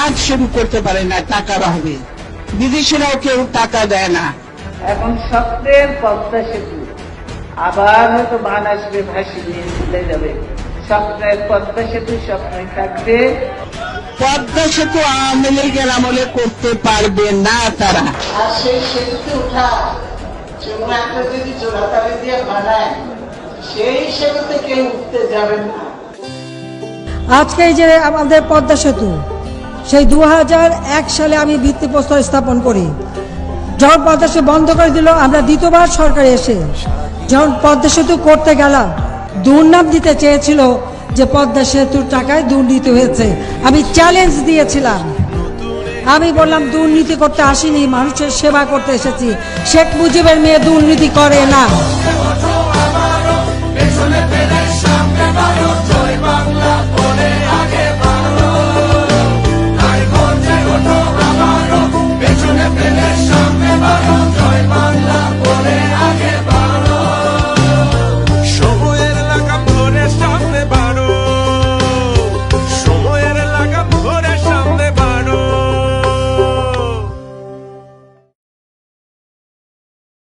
কাজ শুরু করতে পারে না টাকার অভাবে। বিদেশিরাও কেউ টাকা দেয় না। এখন স্বপ্নের পদ্মা সেতু আবার হয়তো বান আসবে, ভাসি নিয়ে চলে যাবে। স্বপ্নের পদ্মা সেতু স্বপ্নই থাকবে। পদ্মা সেতু আওয়ামী লীগের আমলে করতে পারবে না তারা। আর সেই সেতুতে উঠা চুমা একটা যদি জোড়াতালি দিয়ে বানায়, সেই সেতুতে কেউ উঠতে যাবে না। আজকে এই যে আমাদের পদ্মা সেতু, সেই 2001 সালে আমি ভিত্তিপ্রস্তর স্থাপন করি। যখন পদ্মা সেতু বন্ধ করে দিল, আমরা দ্বিতীয়বার সরকারে এসে যখন পদ্মা সেতু করতে গেলাম, দুর্নাম দিতে চেয়েছিল যে পদ্মা সেতুর টাকায় দুর্নীতি হয়েছে। আমি চ্যালেঞ্জ দিয়েছিলাম, আমি বললাম দুর্নীতি করতে আসিনি, মানুষের সেবা করতে এসেছি। শেখ মুজিবের মেয়ে দুর্নীতি করে না। পেছনে ফেলে সামনে বাড়ো, জয় বাংলা।